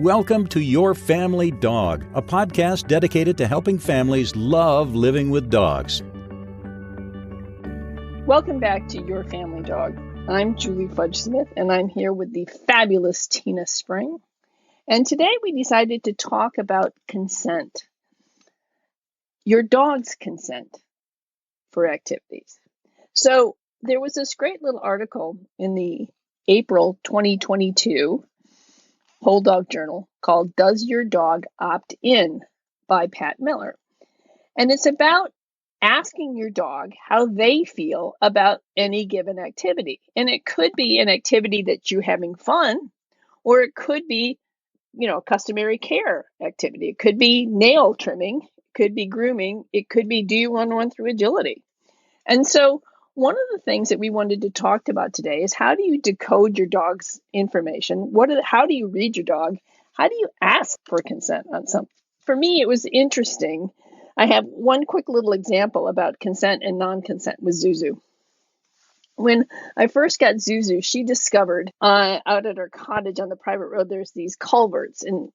Welcome to Your Family Dog, a podcast dedicated to helping families love living with dogs. Welcome back to Your Family Dog. I'm Julie Fudge Smith, and I'm here with the fabulous Tina Spring. And today we decided to talk about consent. Your dog's consent for activities. So there was this great little article in the April 2022 Whole Dog Journal called Does Your Dog Opt In by Pat Miller. And it's about asking your dog how they feel about any given activity. And it could be an activity that you're having fun, or it could be, customary care activity. It could be nail trimming, it could be grooming, it could be do you want to run through agility? And so one of the things that we wanted to talk about today is how do you decode your dog's information? How do you read your dog? How do you ask for consent on something? For me, it was interesting. I have one quick little example about consent and non-consent with Zuzu. When I first got Zuzu, she discovered out at her cottage on the private road, there's these culverts, and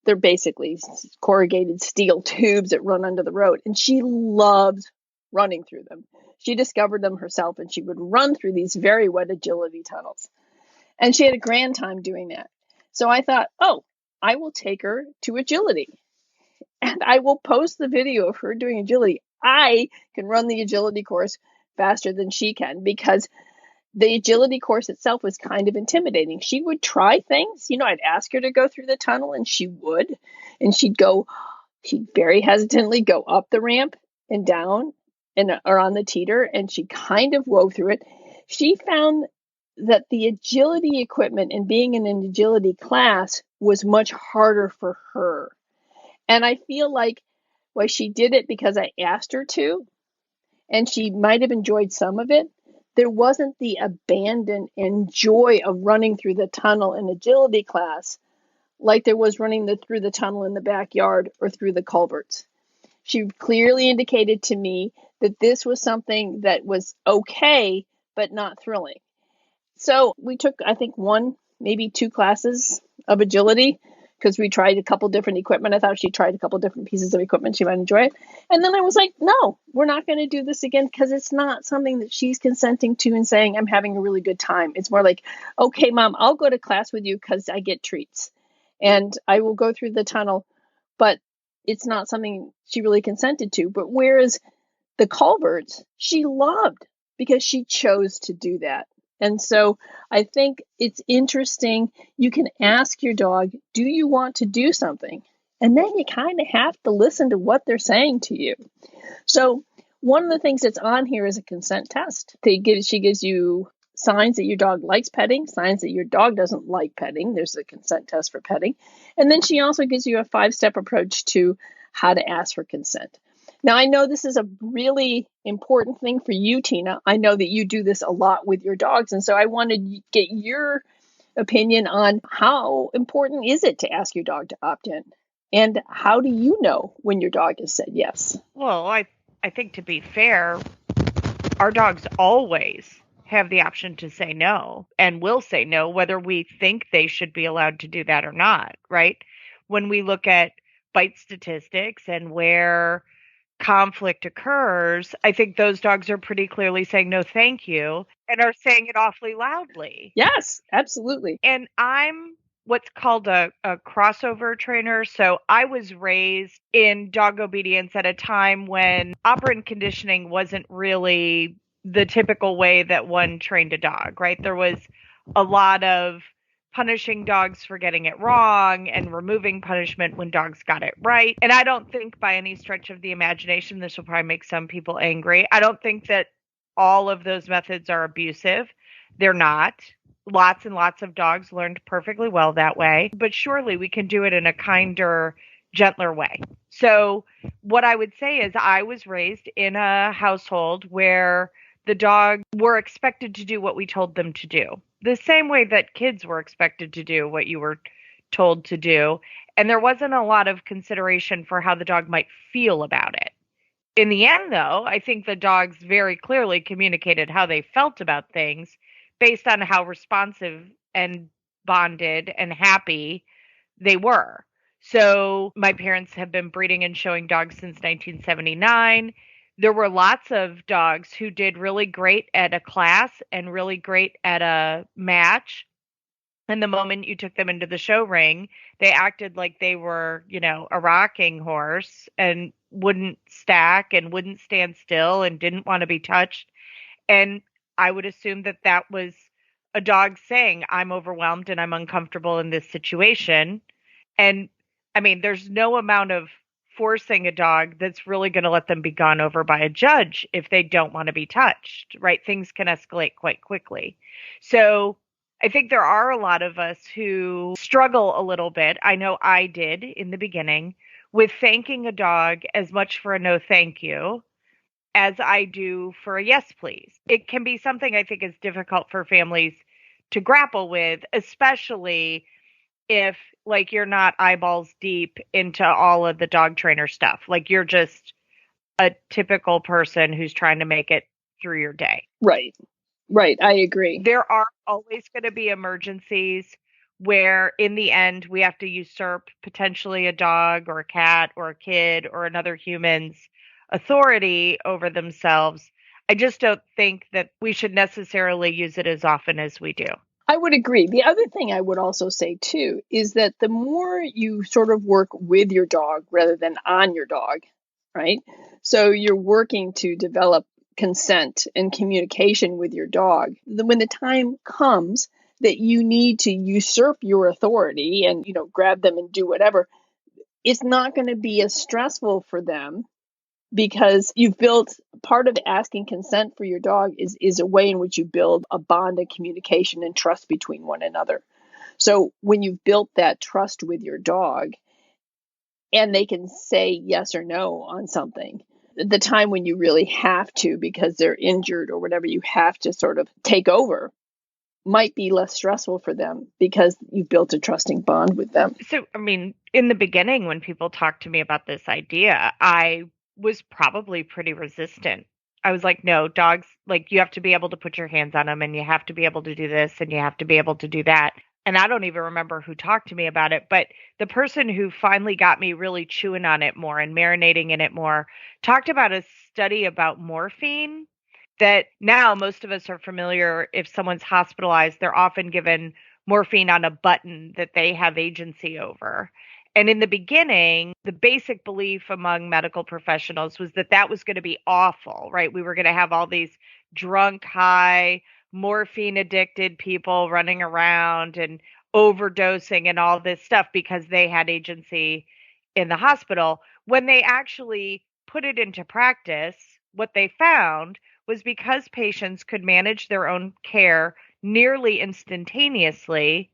they're basically corrugated steel tubes that run under the road. And she loved running through them. She discovered them herself, and she would run through these very wet agility tunnels. And she had a grand time doing that. So I thought, I will take her to agility. And I will post the video of her doing agility. I can run the agility course faster than she can because the agility course itself was kind of intimidating. She would try things. I'd ask her to go through the tunnel, and she would. And she'd very hesitantly go up the ramp and down or on the teeter, and she kind of wove through it. She found that the agility equipment and being in an agility class was much harder for her. And I feel like, she did it because I asked her to, and she might have enjoyed some of it. There wasn't the abandon and joy of running through the tunnel in agility class like there was running through the tunnel in the backyard or through the culverts. She clearly indicated to me that this was something that was okay, but not thrilling. So we took, I think, one, maybe two classes of agility because we tried a couple different equipment. I thought she tried a couple different pieces of equipment. She might enjoy it. And then I was like, no, we're not going to do this again because it's not something that she's consenting to and saying, I'm having a really good time. It's more like, okay, Mom, I'll go to class with you because I get treats. And I will go through the tunnel, but it's not something she really consented to. But whereas the culverts, she loved because she chose to do that. And so I think it's interesting. You can ask your dog, do you want to do something? And then you kind of have to listen to what they're saying to you. So one of the things that's on here is a consent test. She gives you signs that your dog likes petting, signs that your dog doesn't like petting. There's a consent test for petting. And then she also gives you a 5-step approach to how to ask for consent. Now, I know this is a really important thing for you, Tina. I know that you do this a lot with your dogs. And so I wanted to get your opinion on how important is it to ask your dog to opt in? And how do you know when your dog has said yes? Well, I think to be fair, our dogs always have the option to say no and will say no, whether we think they should be allowed to do that or not, right? When we look at bite statistics and where conflict occurs, I think those dogs are pretty clearly saying no, thank you, and are saying it awfully loudly. Yes, absolutely. And I'm what's called a crossover trainer. So I was raised in dog obedience at a time when operant conditioning wasn't really the typical way that one trained a dog, right? There was a lot of punishing dogs for getting it wrong and removing punishment when dogs got it right. And I don't think by any stretch of the imagination, this will probably make some people angry. I don't think that all of those methods are abusive. They're not. Lots and lots of dogs learned perfectly well that way, but surely we can do it in a kinder, gentler way. So what I would say is I was raised in a household where the dogs were expected to do what we told them to do, the same way that kids were expected to do what you were told to do. And there wasn't a lot of consideration for how the dog might feel about it. In the end, though, I think the dogs very clearly communicated how they felt about things based on how responsive and bonded and happy they were. So my parents have been breeding and showing dogs since 1979. There were lots of dogs who did really great at a class and really great at a match. And the moment you took them into the show ring, they acted like they were, a rocking horse and wouldn't stack and wouldn't stand still and didn't want to be touched. And I would assume that that was a dog saying, I'm overwhelmed and I'm uncomfortable in this situation. And I mean, there's no amount of forcing a dog that's really going to let them be gone over by a judge if they don't want to be touched, right? Things can escalate quite quickly. So I think there are a lot of us who struggle a little bit. I know I did in the beginning with thanking a dog as much for a no thank you as I do for a yes, please. It can be something I think is difficult for families to grapple with, especially if like you're not eyeballs deep into all of the dog trainer stuff. Like you're just a typical person who's trying to make it through your day. Right. Right. I agree. There are always going to be emergencies where in the end we have to usurp potentially a dog or a cat or a kid or another human's authority over themselves. I just don't think that we should necessarily use it as often as we do. I would agree. The other thing I would also say too is that the more you sort of work with your dog rather than on your dog, right? So you're working to develop consent and communication with your dog. When the time comes that you need to usurp your authority and, grab them and do whatever, it's not going to be as stressful for them because you've built part of asking consent for your dog is a way in which you build a bond of communication and trust between one another. So when you've built that trust with your dog and they can say yes or no on something, the time when you really have to, because they're injured or whatever, you have to sort of take over might be less stressful for them because you've built a trusting bond with them. So, I mean, in the beginning, when people talked to me about this idea, I was probably pretty resistant. I was like, no, dogs, like, you have to be able to put your hands on them and you have to be able to do this and you have to be able to do that. And I don't even remember who talked to me about it, but the person who finally got me really chewing on it more and marinating in it more talked about a study about morphine that now most of us are familiar. If someone's hospitalized, they're often given morphine on a button that they have agency over. And in the beginning, the basic belief among medical professionals was that that was going to be awful, right? We were going to have all these drunk, high, morphine addicted people running around and overdosing and all this stuff because they had agency in the hospital. When they actually put it into practice, what they found was because patients could manage their own care nearly instantaneously,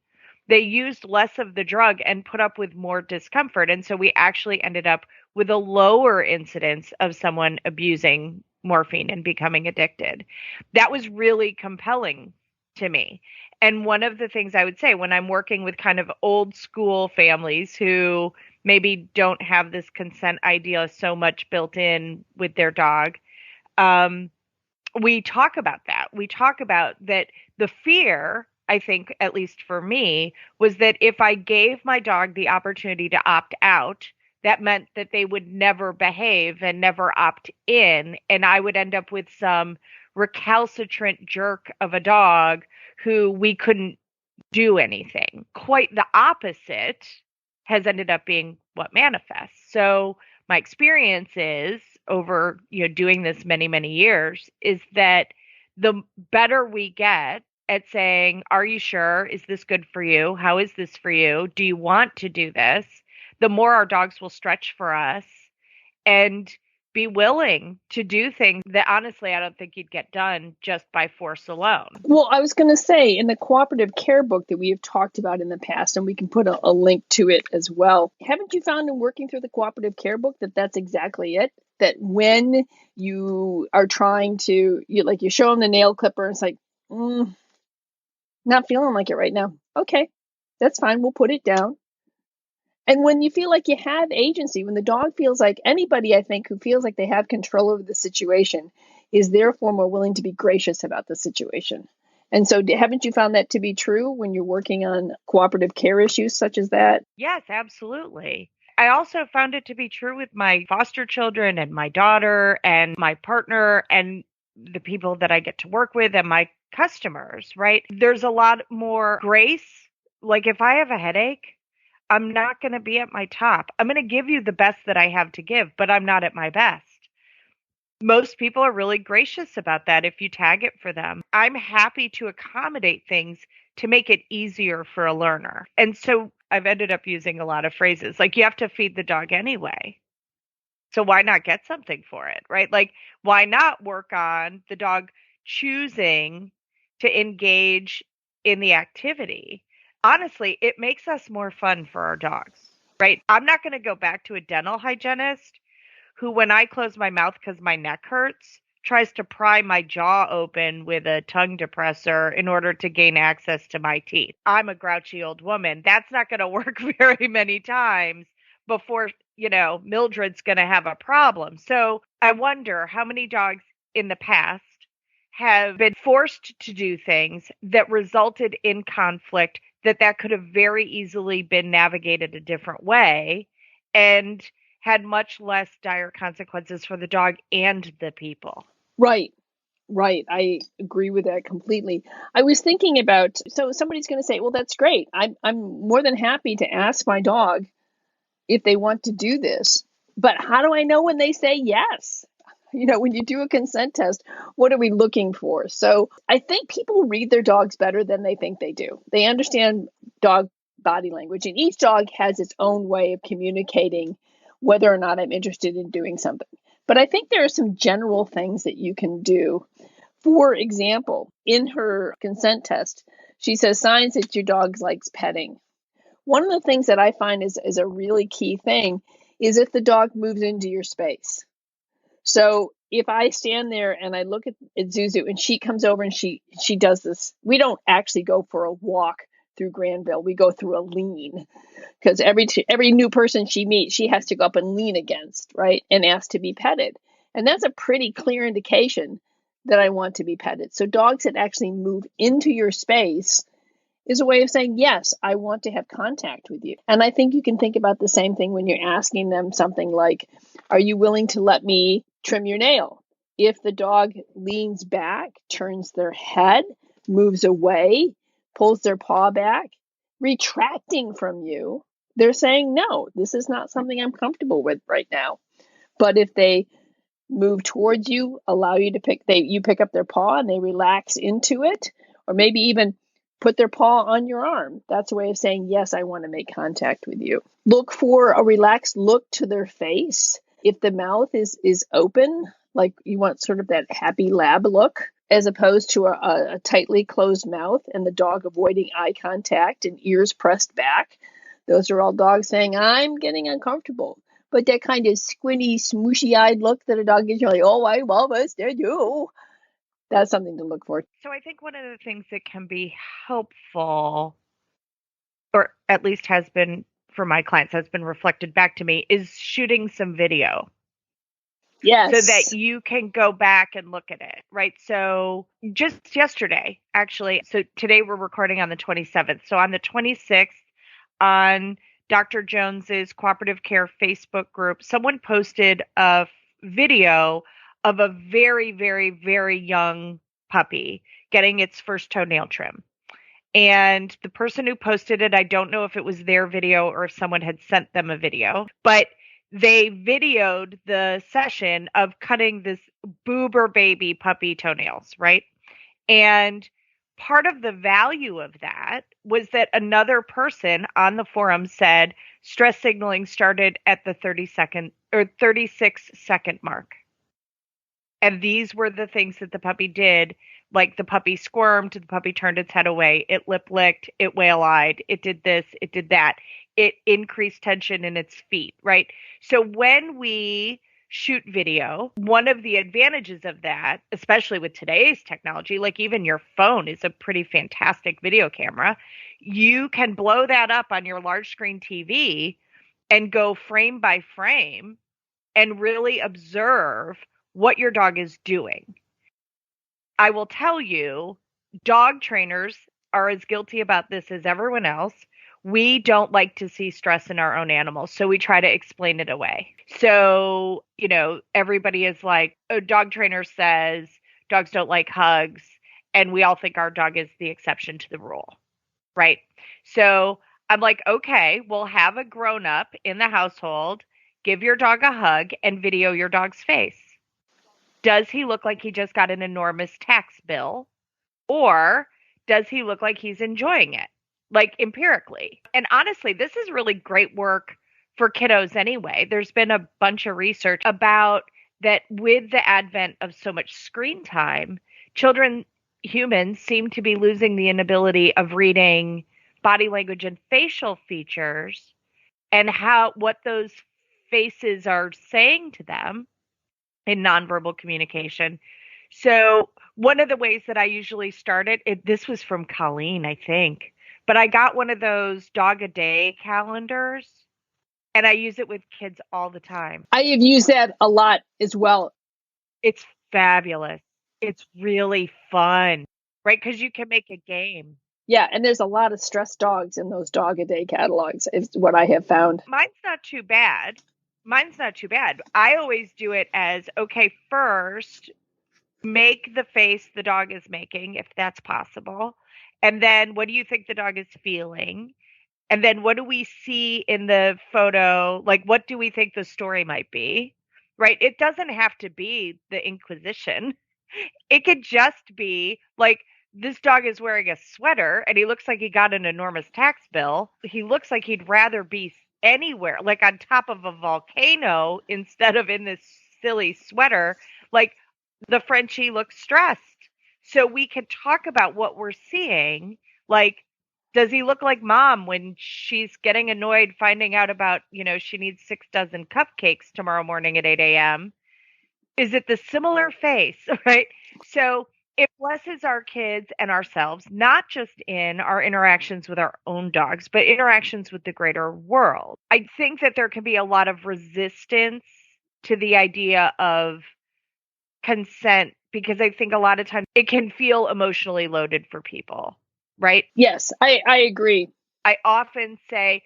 they used less of the drug and put up with more discomfort. And so we actually ended up with a lower incidence of someone abusing morphine and becoming addicted. That was really compelling to me. And one of the things I would say when I'm working with kind of old school families who maybe don't have this consent idea so much built in with their dog, we talk about that. We talk about that the fear, I think, at least for me, was that if I gave my dog the opportunity to opt out, that meant that they would never behave and never opt in. And I would end up with some recalcitrant jerk of a dog who we couldn't do anything. Quite the opposite has ended up being what manifests. So my experience is over, doing this many, many years is that the better we get at saying, are you sure? Is this good for you? How is this for you? Do you want to do this? The more our dogs will stretch for us and be willing to do things that honestly I don't think you'd get done just by force alone. Well, I was going to say in the cooperative care book that we have talked about in the past, and we can put a link to it as well. Haven't you found in working through the cooperative care book that that's exactly it? That when you are trying to, you show them the nail clipper and it's like, not feeling like it right now. Okay, that's fine. We'll put it down. And when you feel like you have agency, when the dog feels like anybody, I think, who feels like they have control over the situation is therefore more willing to be gracious about the situation And so haven't you found that to be true when you're working on cooperative care issues such as that? Yes, absolutely. I also found it to be true with my foster children and my daughter and my partner and the people that I get to work with and my customers, right? There's a lot more grace. Like if I have a headache, I'm not going to be at my top. I'm going to give you the best that I have to give, but I'm not at my best. Most people are really gracious about that if you tag it for them. I'm happy to accommodate things to make it easier for a learner. And so I've ended up using a lot of phrases like you have to feed the dog anyway. So why not get something for it, right? Like, why not work on the dog choosing to engage in the activity? Honestly, it makes us more fun for our dogs, right? I'm not going to go back to a dental hygienist who, when I close my mouth because my neck hurts, tries to pry my jaw open with a tongue depressor in order to gain access to my teeth. I'm a grouchy old woman. That's not going to work very many times before, Mildred's going to have a problem. So I wonder how many dogs in the past have been forced to do things that resulted in conflict that could have very easily been navigated a different way and had much less dire consequences for the dog and the people. Right. Right. I agree with that completely. I was thinking about, so somebody's going to say, well, that's great. I'm more than happy to ask my dog if they want to do this. But how do I know when they say yes? When you do a consent test, what are we looking for? So I think people read their dogs better than they think they do. They understand dog body language, and each dog has its own way of communicating whether or not I'm interested in doing something. But I think there are some general things that you can do. For example, in her consent test, she says signs that your dog likes petting. One of the things that I find is a really key thing is if the dog moves into your space. So if I stand there and I look at Zuzu and she comes over and she does this, we don't actually go for a walk through Granville. We go through a lean because every new person she meets, she has to go up and lean against, right, and ask to be petted. And that's a pretty clear indication that I want to be petted. So dogs that actually move into your space is a way of saying, yes, I want to have contact with you. And I think you can think about the same thing when you're asking them something like, are you willing to let me trim your nail? If the dog leans back, turns their head, moves away, pulls their paw back, retracting from you, they're saying, no, this is not something I'm comfortable with right now. But if they move towards you, allow you to you pick up their paw and they relax into it, or maybe even put their paw on your arm. That's a way of saying, yes, I want to make contact with you. Look for a relaxed look to their face. If the mouth is open, like you want sort of that happy lab look, as opposed to a tightly closed mouth and the dog avoiding eye contact and ears pressed back. Those are all dogs saying, I'm getting uncomfortable. But that kind of squinty, smooshy-eyed look that a dog gives you, like, oh, I almost did you. That's something to look for. So I think one of the things that can be helpful, or at least has been for my clients, has been reflected back to me, is shooting some video. Yes. So that you can go back and look at it, right? So just yesterday, actually, so today we're recording on the 27th. So on the 26th, on Dr. Jones's Cooperative Care Facebook group, someone posted a video of a very, very, very young puppy getting its first toenail trim. And the person who posted it, I don't know if it was their video or if someone had sent them a video, but they videoed the session of cutting this boober baby puppy toenails, right? And part of the value of that was that another person on the forum said stress signaling started at the 30-second or 36-second mark. And these were the things that the puppy did. Like the puppy squirmed, the puppy turned its head away, it lip licked, it whale-eyed, it did this, it did that. It increased tension in its feet, right? So when we shoot video, one of the advantages of that, especially with today's technology, like even your phone is a pretty fantastic video camera, you can blow that up on your large screen TV and go frame by frame and really observe what your dog is doing. I will tell you dog trainers are as guilty about this as everyone else. We don't like to see stress in our own animals, so we try to explain it away. So, everybody is like, a dog trainer says dogs don't like hugs, and we all think our dog is the exception to the rule, right? So I'm like, okay, we'll have a grown up in the household, give your dog a hug, and video your dog's face. Does he look like he just got an enormous tax bill? Or does he look like he's enjoying it? Like empirically. And honestly, this is really great work for kiddos anyway. There's been a bunch of research about that with the advent of so much screen time, children, humans seem to be losing the inability of reading body language and facial features and what those faces are saying to them in nonverbal communication. So one of the ways that I usually start this was from Colleen, I think, but I got one of those dog a day calendars and I use it with kids all the time. I have used that a lot as well. It's fabulous. It's really fun, right? Because you can make a game. Yeah, and there's a lot of stressed dogs in those dog a day catalogs, is what I have found. Mine's not too bad. I always do it as, okay, first, make the face the dog is making, if that's possible. And then what do you think the dog is feeling? And then what do we see in the photo? Like, what do we think the story might be? Right? It doesn't have to be the Inquisition. It could just be like, this dog is wearing a sweater and he looks like he got an enormous tax bill. He looks like he'd rather be anywhere, like on top of a volcano instead of in this silly sweater. Like, the Frenchie looks stressed. So we can talk about what we're seeing. Like, does he look like mom when she's getting annoyed finding out about, she needs 6 dozen cupcakes tomorrow morning at 8 a.m.? Is it the similar face, right? So it blesses our kids and ourselves, not just in our interactions with our own dogs, but interactions with the greater world. I think that there can be a lot of resistance to the idea of consent because I think a lot of times it can feel emotionally loaded for people, right? Yes, I agree. I often say,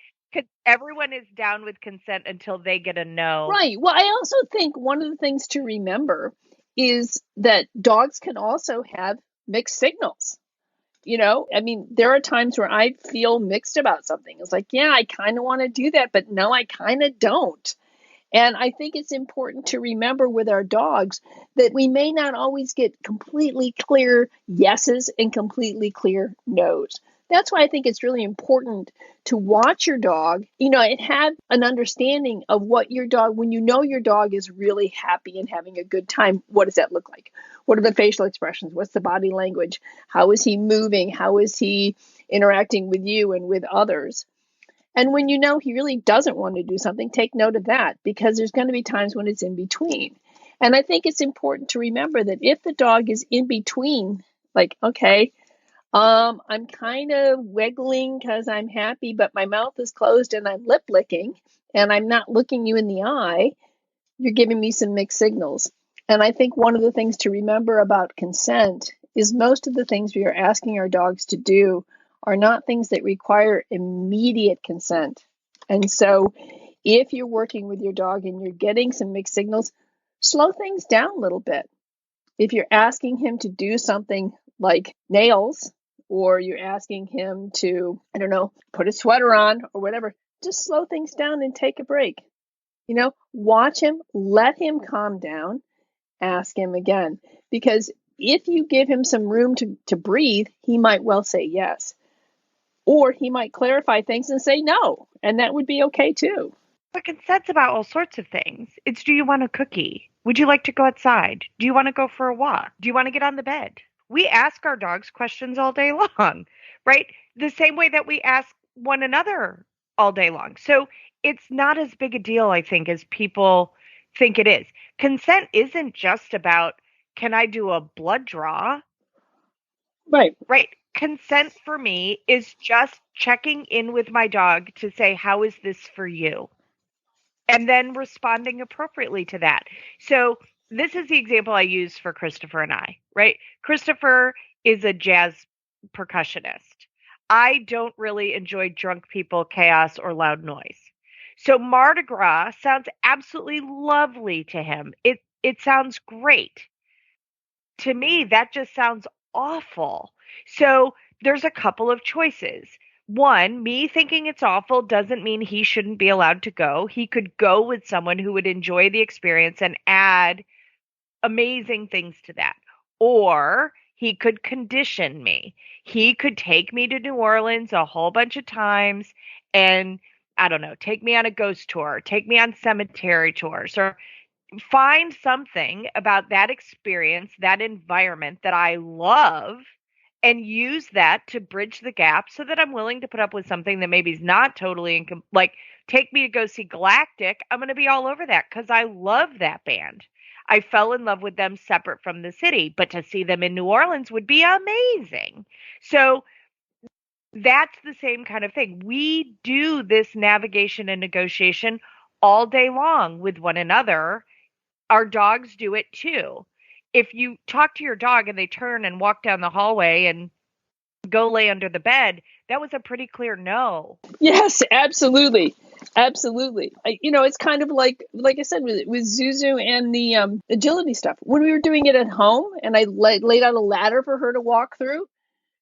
everyone is down with consent until they get a no. Right. Well, I also think one of the things to remember is that dogs can also have mixed signals. There are times where I feel mixed about something. It's like, yeah, I kind of want to do that, but no, I kind of don't. And I think it's important to remember with our dogs that we may not always get completely clear yeses and completely clear nos. That's why I think it's really important to watch your dog, and have an understanding of what your dog, when you know your dog is really happy and having a good time, what does that look like? What are the facial expressions? What's the body language? How is he moving? How is he interacting with you and with others? And when you know he really doesn't want to do something, take note of that, because there's going to be times when it's in between. And I think it's important to remember that if the dog is in between, like, okay, I'm kind of wiggling because I'm happy, but my mouth is closed and I'm lip licking and I'm not looking you in the eye, you're giving me some mixed signals. And I think one of the things to remember about consent is most of the things we are asking our dogs to do are not things that require immediate consent. And so if you're working with your dog and you're getting some mixed signals, slow things down a little bit. If you're asking him to do something like nails, or you're asking him to, I don't know, put a sweater on or whatever, just slow things down and take a break. Watch him, let him calm down, ask him again. Because if you give him some room to breathe, he might well say yes. Or he might clarify things and say no, and that would be okay too. But consent's about all sorts of things. It's, do you want a cookie? Would you like to go outside? Do you want to go for a walk? Do you want to get on the bed? We ask our dogs questions all day long, right? The same way that we ask one another all day long. So it's not as big a deal, I think, as people think it is. Consent isn't just about, can I do a blood draw? Right. Right. Consent for me is just checking in with my dog to say, how is this for you? And then responding appropriately to that. So this is the example I use for Christopher and I, right? Christopher is a jazz percussionist. I don't really enjoy drunk people, chaos, or loud noise. So Mardi Gras sounds absolutely lovely to him. It sounds great. To me, that just sounds awful. So there's a couple of choices. One, me thinking it's awful doesn't mean he shouldn't be allowed to go. He could go with someone who would enjoy the experience and add amazing things to that. Or he could condition me. He could take me to New Orleans a whole bunch of times and, I don't know, take me on a ghost tour, take me on cemetery tours, or find something about that experience, that environment that I love, and use that to bridge the gap so that I'm willing to put up with something that maybe is not totally like take me to go see Galactic. I'm going to be all over that because I love that band. I fell in love with them separate from the city, but to see them in New Orleans would be amazing. So that's the same kind of thing. We do this navigation and negotiation all day long with one another. Our dogs do it too. If you talk to your dog and they turn and walk down the hallway and go lay under the bed, that was a pretty clear no. Yes, absolutely. Absolutely. It's kind of like I said, with Zuzu and the agility stuff. When we were doing it at home and I laid out a ladder for her to walk through,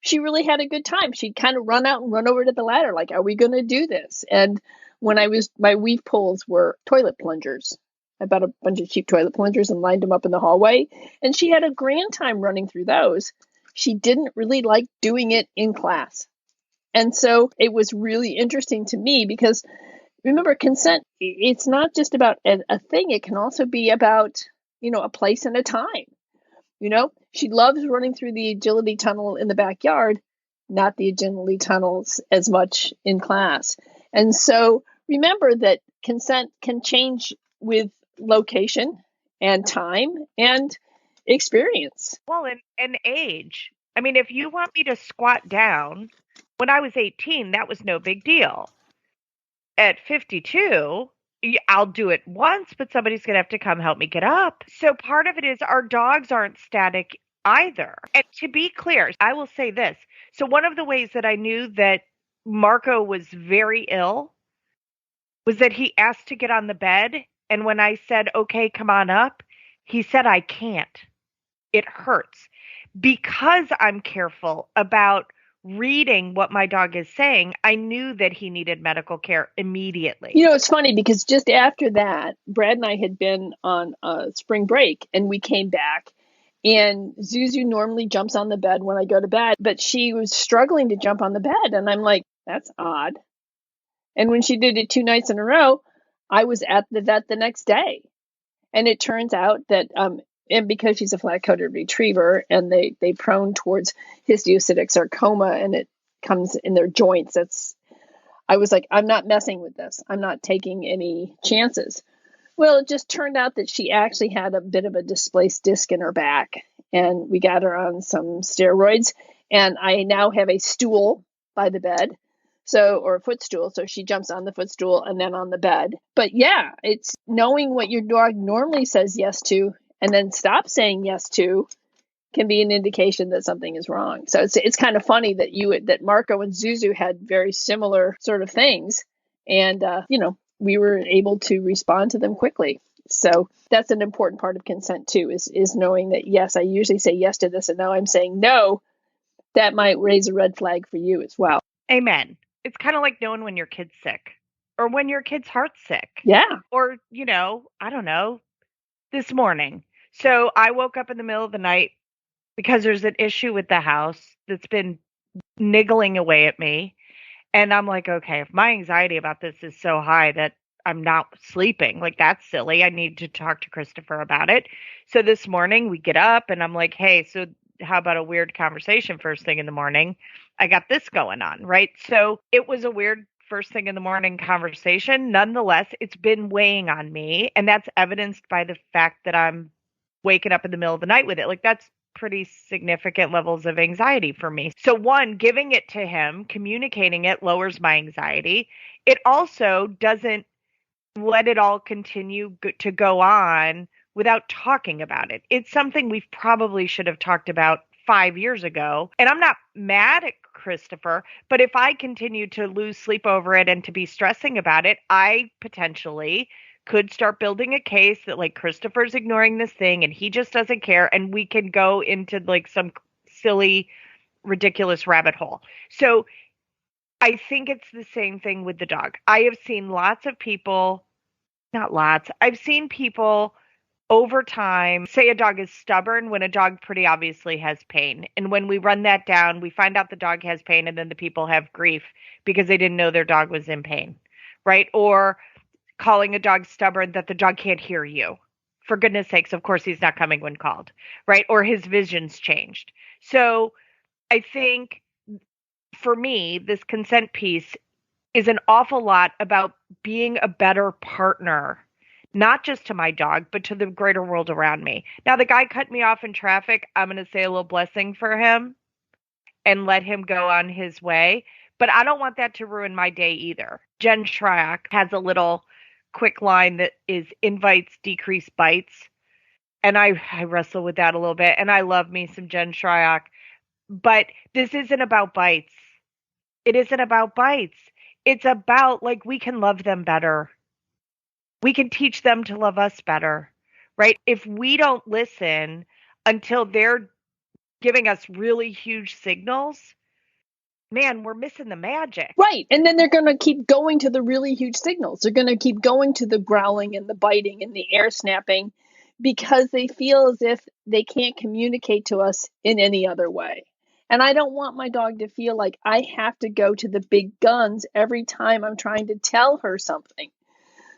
she really had a good time. She'd kind of run out and run over to the ladder, like, are we going to do this? And when my weave poles were toilet plungers. I bought a bunch of cheap toilet plungers and lined them up in the hallway. And she had a grand time running through those. She didn't really like doing it in class. And so it was really interesting to me because remember, consent, it's not just about a thing. It can also be about, a place and a time. She loves running through the agility tunnel in the backyard, not the agility tunnels as much in class. And so remember that consent can change with location and time and experience. Well, and age. I mean, if you want me to squat down, when I was 18, that was no big deal. At 52, I'll do it once, but somebody's going to have to come help me get up. So part of it is our dogs aren't static either. And to be clear, I will say this. So one of the ways that I knew that Marco was very ill was that he asked to get on the bed. And when I said, okay, come on up, he said, I can't. It hurts. Because I'm careful about reading what my dog is saying, I knew that he needed medical care immediately. It's funny because just after that, Brad and I had been on spring break and we came back and Zuzu normally jumps on the bed when I go to bed, but she was struggling to jump on the bed. And I'm like, that's odd. And when she did it 2 nights in a row, I was at the vet the next day. And it turns out that, and because she's a flat-coated retriever and they prone towards histiocytic sarcoma and it comes in their joints, I was like, I'm not messing with this. I'm not taking any chances. Well, it just turned out that she actually had a bit of a displaced disc in her back and we got her on some steroids and I now have a stool by the bed. Or a footstool. So she jumps on the footstool and then on the bed. But yeah, it's knowing what your dog normally says yes to and then stop saying yes to can be an indication that something is wrong. So it's kind of funny that Marco and Zuzu had very similar sort of things. And, we were able to respond to them quickly. So that's an important part of consent too, is knowing that, yes, I usually say yes to this and now I'm saying no. That might raise a red flag for you as well. Amen. It's kind of like knowing when your kid's sick or when your kid's heart's sick. Yeah. Or, I don't know, this morning. So I woke up in the middle of the night because there's an issue with the house that's been niggling away at me. And I'm like, okay, if my anxiety about this is so high that I'm not sleeping, like that's silly. I need to talk to Christopher about it. So this morning we get up and I'm like, hey, so how about a weird conversation first thing in the morning? I got this going on, right? So it was a weird first thing in the morning conversation. Nonetheless, it's been weighing on me. And that's evidenced by the fact that I'm waking up in the middle of the night with it. Like that's pretty significant levels of anxiety for me. So one, giving it to him, communicating it lowers my anxiety. It also doesn't let it all continue to go on without talking about it. It's something we probably should have talked about 5 years ago. And I'm not mad at Christopher, but if I continue to lose sleep over it and to be stressing about it, I potentially could start building a case that like Christopher's ignoring this thing and he just doesn't care, and we can go into like some silly, ridiculous rabbit hole. So I think it's the same thing with the dog. I have seen lots of people, not lots, I've seen people over time say a dog is stubborn when a dog pretty obviously has pain. And when we run that down, we find out the dog has pain and then the people have grief because they didn't know their dog was in pain, right? Or calling a dog stubborn that the dog can't hear you. For goodness sakes, of course he's not coming when called, right? Or his vision's changed. So I think for me, this consent piece is an awful lot about being a better partner, not just to my dog, but to the greater world around me. Now, the guy cut me off in traffic. I'm going to say a little blessing for him and let him go on his way. But I don't want that to ruin my day either. Jen Schrack has a little quick line that is invites decrease bites. And I wrestle with that a little bit. And I love me some Jen Schrack. But this isn't about bites. It isn't about bites. It's about like we can love them better. We can teach them to love us better, right? If we don't listen until they're giving us really huge signals, man, we're missing the magic. Right. And then they're going to keep going to the really huge signals. They're going to keep going to the growling and the biting and the air snapping because they feel as if they can't communicate to us in any other way. And I don't want my dog to feel like I have to go to the big guns every time I'm trying to tell her something.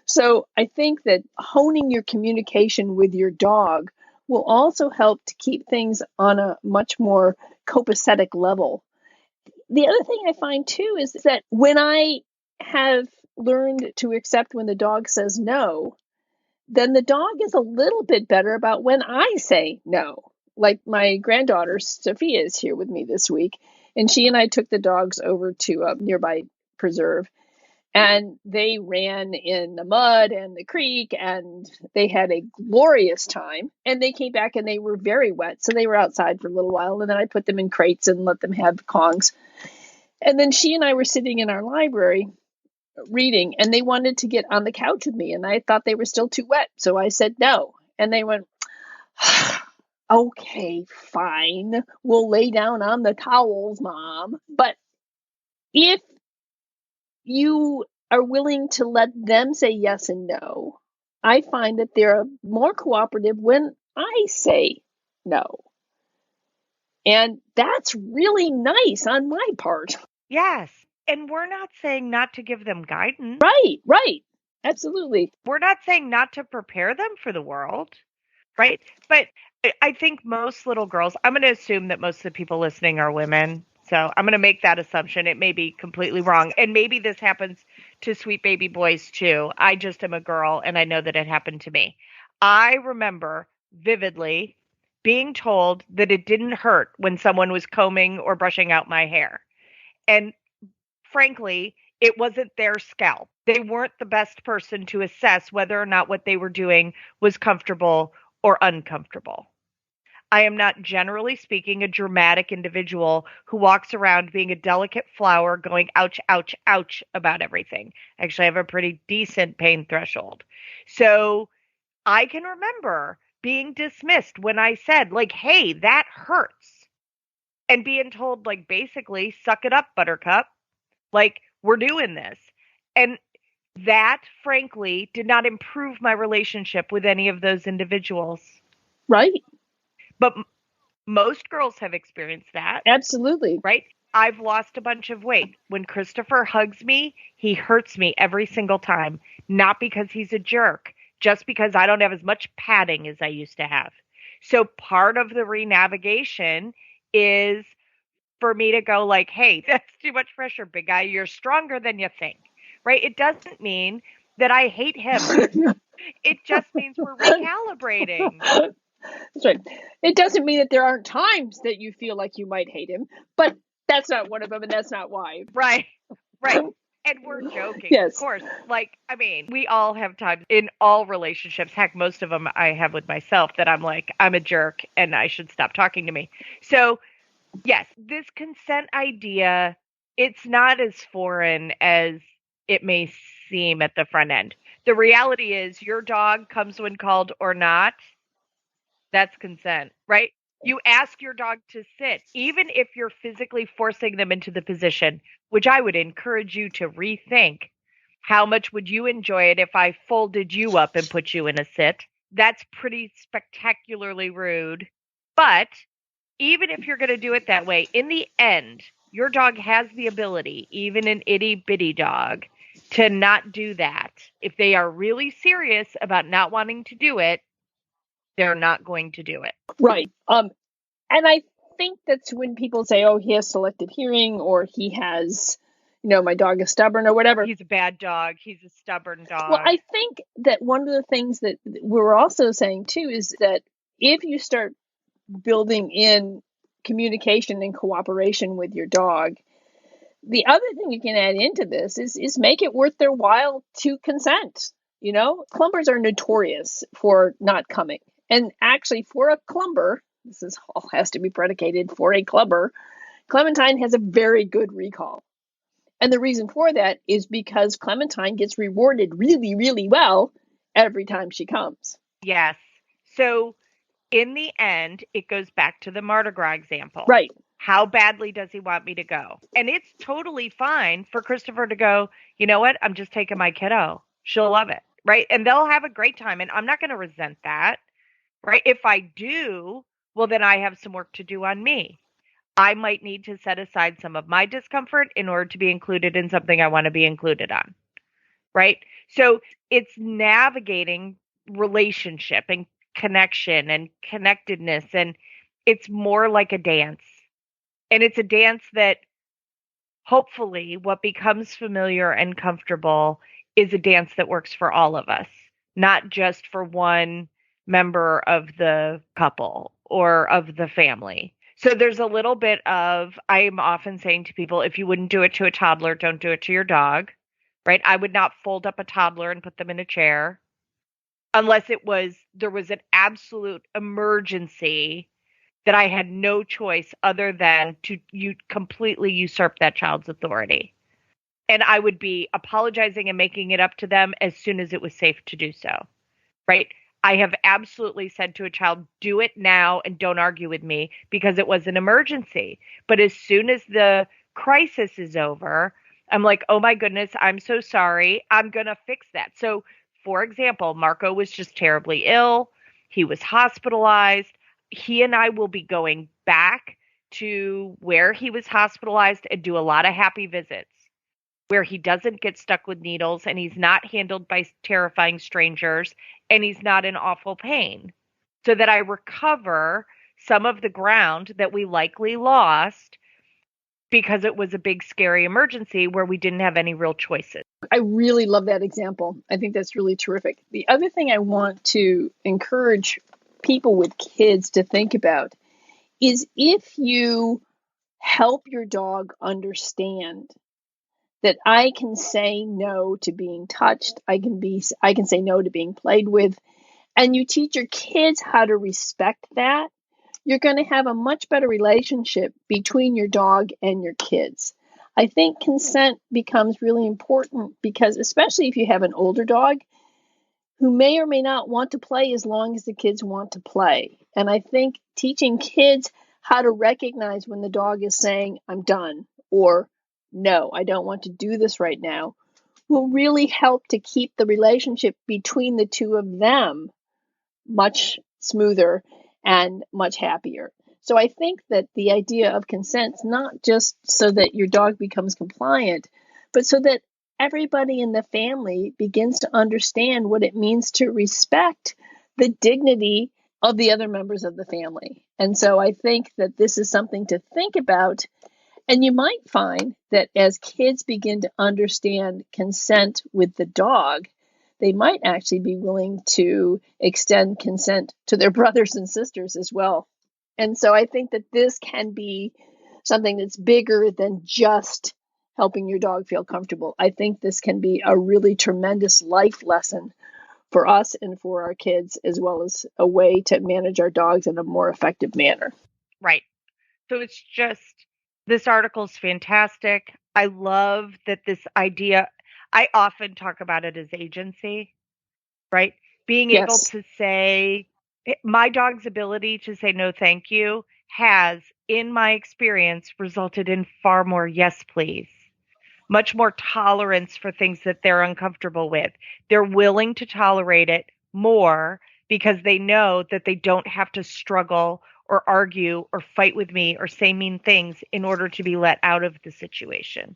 So I think that honing your communication with your dog will also help to keep things on a much more copacetic level. The other thing I find too is that when I have learned to accept when the dog says no, then the dog is a little bit better about when I say no. Like my granddaughter, Sophia, is here with me this week, and she and I took the dogs over to a nearby preserve, and they ran in the mud and the creek, and they had a glorious time, and they came back and they were very wet, so they were outside for a little while, and then I put them in crates and let them have Kongs. And then she and I were sitting in our library reading, and they wanted to get on the couch with me, and I thought they were still too wet, so I said no, and they went, okay, fine, we'll lay down on the towels, Mom. But if you are willing to let them say yes and no, I find that they're more cooperative when I say no. And that's really nice on my part. Yes. And we're not saying not to give them guidance. Right. Absolutely. We're not saying not to prepare them for the world, right? But I think most little girls, I'm going to assume that most of the people listening are women. So I'm going to make that assumption. It may be completely wrong. And maybe this happens to sweet baby boys too. I just am a girl and I know that it happened to me. I remember vividly being told that it didn't hurt when someone was combing or brushing out my hair. And frankly, it wasn't their scalp. They weren't the best person to assess whether or not what they were doing was comfortable or uncomfortable. I am not, generally speaking, a dramatic individual who walks around being a delicate flower going ouch, ouch, ouch about everything. Actually, I have a pretty decent pain threshold. So I can remember being dismissed when I said, like, hey, that hurts. And being told, like, basically, suck it up, buttercup. Like, we're doing this. And that, frankly, did not improve my relationship with any of those individuals. Right. But most girls have experienced that. Absolutely. Right? I've lost a bunch of weight. When Christopher hugs me, he hurts me every single time. Not because he's a jerk, just because I don't have as much padding as I used to have. So part of the renavigation is for me to go like, hey, that's too much pressure, big guy. You're stronger than you think. Right? It doesn't mean that I hate him. It just means we're recalibrating. That's right. It doesn't mean that there aren't times that you feel like you might hate him, but that's not one of them, and that's not why. Right. And we're joking, Yes. of course. Like, I mean, we all have times in all relationships, heck, most of them I have with myself, that I'm like, I'm a jerk and I should stop talking to me. So, yes, this consent idea, it's not as foreign as it may seem at the front end. The reality is your dog comes when called or not. That's consent, right? You ask your dog to sit, even if you're physically forcing them into the position, which I would encourage you to rethink. How much would you enjoy it if I folded you up and put you in a sit? That's pretty spectacularly rude. But even if you're going to do it that way, in the end, your dog has the ability, even an itty bitty dog, to not do that. If they are really serious about not wanting to do it, they're not going to do it. Right. And I think that's when people say, oh, he has selective hearing, or he has, my dog is stubborn or whatever. He's a bad dog. He's a stubborn dog. Well, I think that one of the things that we're also saying too is that if you start building in communication and cooperation with your dog, the other thing you can add into this is make it worth their while to consent. Clumbers are notorious for not coming. And actually, for a clumber, this is all has to be predicated for a clubber, Clementine has a very good recall. And the reason for that is because Clementine gets rewarded really, really well every time she comes. Yes. So in the end, it goes back to the Mardi Gras example. Right. How badly does he want me to go? And it's totally fine for Christopher to go, you know what? I'm just taking my kiddo. She'll love it. Right. And they'll have a great time. And I'm not going to resent that. Right. If I do, well, then I have some work to do on me. I might need to set aside some of my discomfort in order to be included in something I want to be included on. Right. So it's navigating relationship and connection and connectedness. And it's more like a dance. And it's a dance that hopefully what becomes familiar and comfortable is a dance that works for all of us, not just for one member of the couple or of the family. So there's a little bit of, I'm often saying to people, if you wouldn't do it to a toddler, don't do it to your dog, right? I would not fold up a toddler and put them in a chair unless there was an absolute emergency that I had no choice other than to completely usurp that child's authority. And I would be apologizing and making it up to them as soon as it was safe to do so, right? I have absolutely said to a child, do it now and don't argue with me because it was an emergency. But as soon as the crisis is over, I'm like, oh my goodness, I'm so sorry. I'm going to fix that. So, for example, Marco was just terribly ill. He was hospitalized. He and I will be going back to where he was hospitalized and do a lot of happy visits where he doesn't get stuck with needles and he's not handled by terrifying strangers and he's not in awful pain, so that I recover some of the ground that we likely lost because it was a big, scary emergency where we didn't have any real choices. I really love that example. I think that's really terrific. The other thing I want to encourage people with kids to think about is if you help your dog understand that I can say no to being touched, I can say no to being played with, and you teach your kids how to respect that, you're going to have a much better relationship between your dog and your kids. I think consent becomes really important because, especially if you have an older dog who may or may not want to play as long as the kids want to play. And I think teaching kids how to recognize when the dog is saying, I'm done, or no, I don't want to do this right now, will really help to keep the relationship between the two of them much smoother and much happier. So I think that the idea of consent is not just so that your dog becomes compliant, but so that everybody in the family begins to understand what it means to respect the dignity of the other members of the family. And so I think that this is something to think about. And you might find that as kids begin to understand consent with the dog, they might actually be willing to extend consent to their brothers and sisters as well. And so I think that this can be something that's bigger than just helping your dog feel comfortable. I think this can be a really tremendous life lesson for us and for our kids, as well as a way to manage our dogs in a more effective manner. Right. So it's just, this article is fantastic. I love that this idea, I often talk about it as agency, right? Being able Yes. to say, my dog's ability to say no, thank you has, in my experience, resulted in far more yes, please. Much more tolerance for things that they're uncomfortable with. They're willing to tolerate it more because they know that they don't have to struggle or argue or fight with me or say mean things in order to be let out of the situation.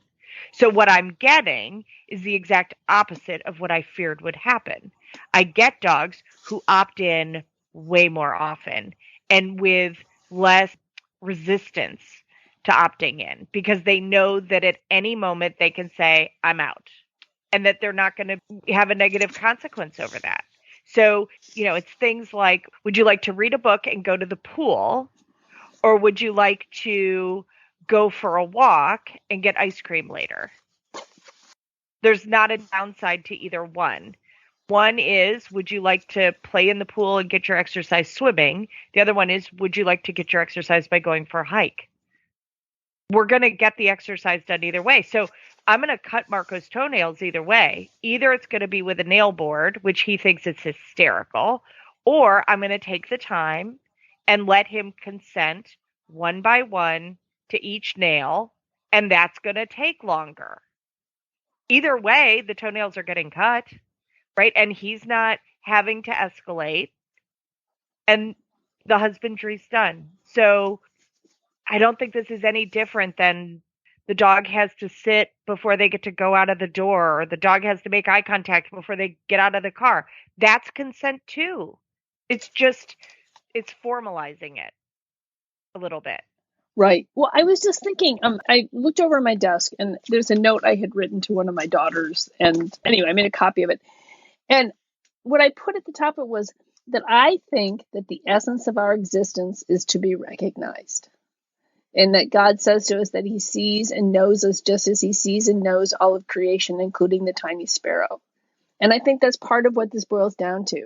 So what I'm getting is the exact opposite of what I feared would happen. I get dogs who opt in way more often and with less resistance to opting in because they know that at any moment they can say, I'm out, and that they're not going to have a negative consequence over that. So, it's things like, would you like to read a book and go to the pool? Or would you like to go for a walk and get ice cream later? There's not a downside to either one. One is, would you like to play in the pool and get your exercise swimming? The other one is, would you like to get your exercise by going for a hike? We're going to get the exercise done either way. So I'm going to cut Marco's toenails either way. Either it's going to be with a nail board, which he thinks is hysterical, or I'm going to take the time and let him consent one by one to each nail, and that's going to take longer. Either way, the toenails are getting cut, right? And he's not having to escalate, and the husbandry's done. So I don't think this is any different than the dog has to sit before they get to go out of the door, or the dog has to make eye contact before they get out of the car. That's consent too. It's formalizing it a little bit. Right. Well, I was just thinking, I looked over my desk and there's a note I had written to one of my daughters. And anyway, I made a copy of it. And what I put at the top of it was that I think that the essence of our existence is to be recognized. And that God says to us that he sees and knows us just as he sees and knows all of creation, including the tiny sparrow. And I think that's part of what this boils down to.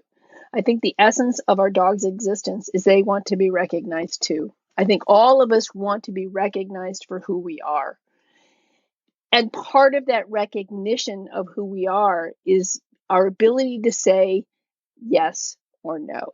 I think the essence of our dog's existence is they want to be recognized too. I think all of us want to be recognized for who we are. And part of that recognition of who we are is our ability to say yes or no.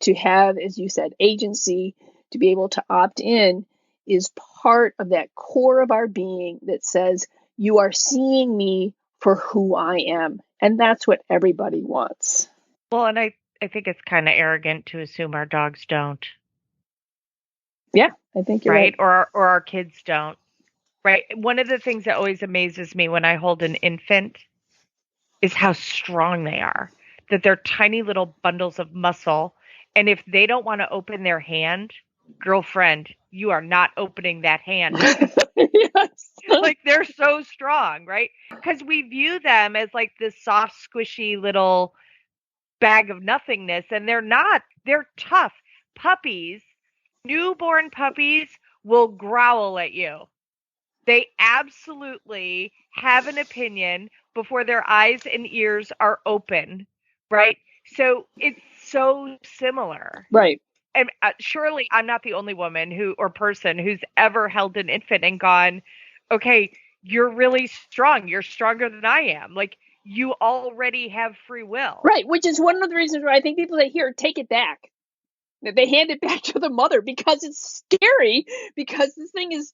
To have, as you said, agency, to be able to opt in is part of that core of our being that says, you are seeing me for who I am. And that's what everybody wants. Well, and I think it's kind of arrogant to assume our dogs don't. Yeah, I think you're right. Or our kids don't. Right. One of the things that always amazes me when I hold an infant is how strong they are, that they're tiny little bundles of muscle. And if they don't want to open their hand, girlfriend, you are not opening that hand. Yes. Like, they're so strong, right? Because we view them as like this soft, squishy little bag of nothingness, and they're not. They're tough. Puppies, newborn puppies, will growl at you. They absolutely have an opinion before their eyes and ears are open, right? So it's so similar. Right. And surely I'm not the only woman or person who's ever held an infant and gone, okay, you're really strong. You're stronger than I am. Like, you already have free will. Right. Which is one of the reasons why I think people say, here, take it back. They hand it back to the mother because it's scary, because this thing is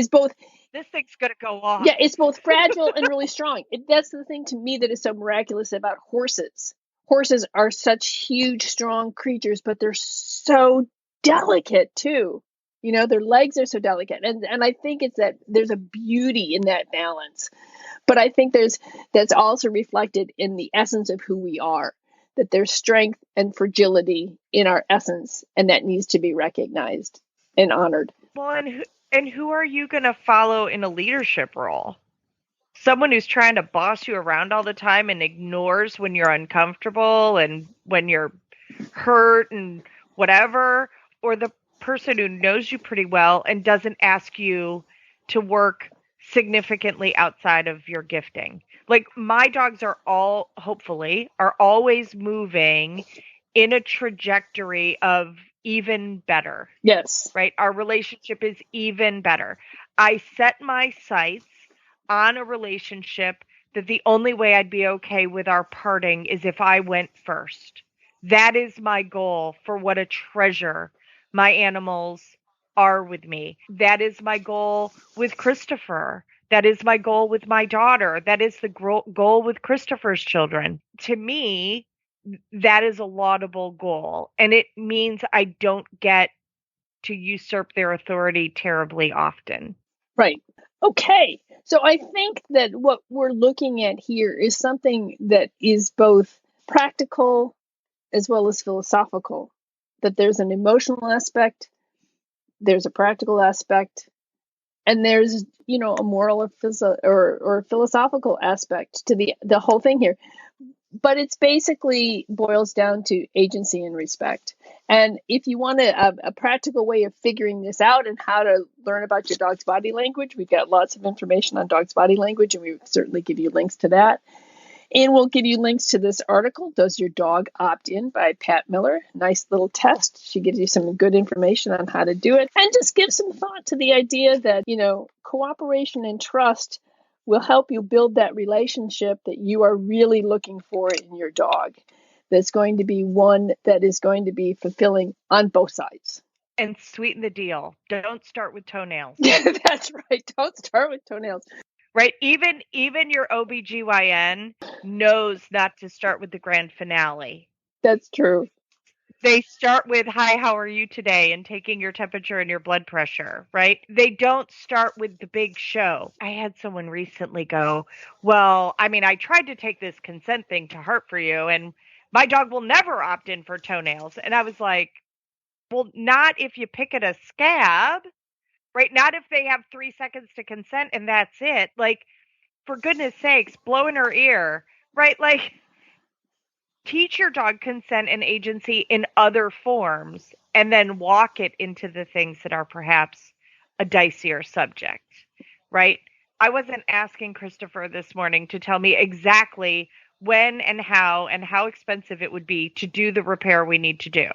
both. This thing's going to go off. Yeah, it's both fragile and really strong. That's the thing to me that is so miraculous about horses. Horses are such huge, strong creatures, but they're so delicate too. Their legs are so delicate. And I think it's that there's a beauty in that balance. But I think that's also reflected in the essence of who we are, that there's strength and fragility in our essence, and that needs to be recognized and honored. Well, and who are you going to follow in a leadership role? Someone who's trying to boss you around all the time and ignores when you're uncomfortable and when you're hurt and whatever, or the person who knows you pretty well and doesn't ask you to work significantly outside of your gifting. Like my dogs are all, hopefully, are always moving in a trajectory of even better. Yes. Right? Our relationship is even better. I set my sights on a relationship that the only way I'd be okay with our parting is if I went first. That is my goal for what a treasure my animals are with me. That is my goal with Christopher. That is my goal with my daughter. That is the goal with Christopher's children. To me, that is a laudable goal. And it means I don't get to usurp their authority terribly often. Right. Okay. So I think that what we're looking at here is something that is both practical as well as philosophical. That there's an emotional aspect, there's a practical aspect, and there's, a moral or philosophical aspect to the whole thing here. But it's basically boils down to agency and respect. And if you want a practical way of figuring this out and how to learn about your dog's body language, we've got lots of information on dog's body language, and we certainly give you links to that. And we'll give you links to this article, Does Your Dog Opt In by Pat Miller. Nice little test. She gives you some good information on how to do it. And just give some thought to the idea that, cooperation and trust will help you build that relationship that you are really looking for in your dog. That's going to be one that is going to be fulfilling on both sides. And sweeten the deal. Don't start with toenails. That's right. Don't start with toenails. Right? Even your OBGYN knows not to start with the grand finale. That's true. They start with, hi, how are you today? And taking your temperature and your blood pressure, right? They don't start with the big show. I had someone recently go, well, I tried to take this consent thing to heart for you, and my dog will never opt in for toenails. And I was like, well, not if you pick at a scab, right? Not if they have 3 seconds to consent and that's it. Like, for goodness sakes, blow in her ear, right? Like, teach your dog consent and agency in other forms and then walk it into the things that are perhaps a dicier subject, right? I wasn't asking Christopher this morning to tell me exactly when and how expensive it would be to do the repair we need to do.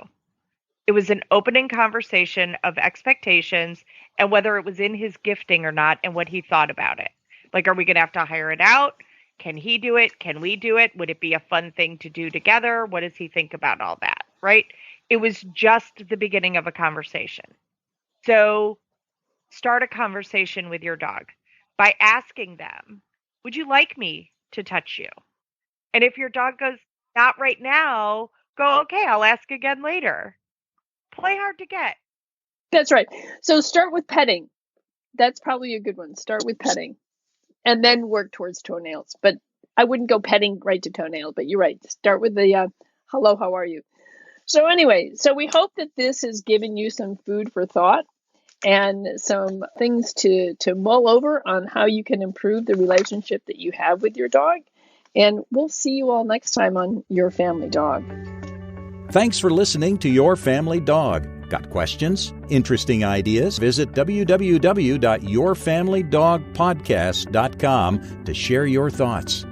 It was an opening conversation of expectations and whether it was in his gifting or not and what he thought about it. Like, are we going to have to hire it out? Can he do it? Can we do it? Would it be a fun thing to do together? What does he think about all that, right? It was just the beginning of a conversation. So start a conversation with your dog by asking them, would you like me to touch you? And if your dog goes, not right now, go, okay, I'll ask again later. Play hard to get. That's right. So start with petting. That's probably a good one. Start with petting. And then work towards toenails. But I wouldn't go petting right to toenail. But you're right. Start with the hello, how are you? So anyway, so we hope that this has given you some food for thought and some things to mull over on how you can improve the relationship that you have with your dog. And we'll see you all next time on Your Family Dog. Thanks for listening to Your Family Dog. Got questions? Interesting ideas? Visit www.yourfamilydogpodcast.com to share your thoughts.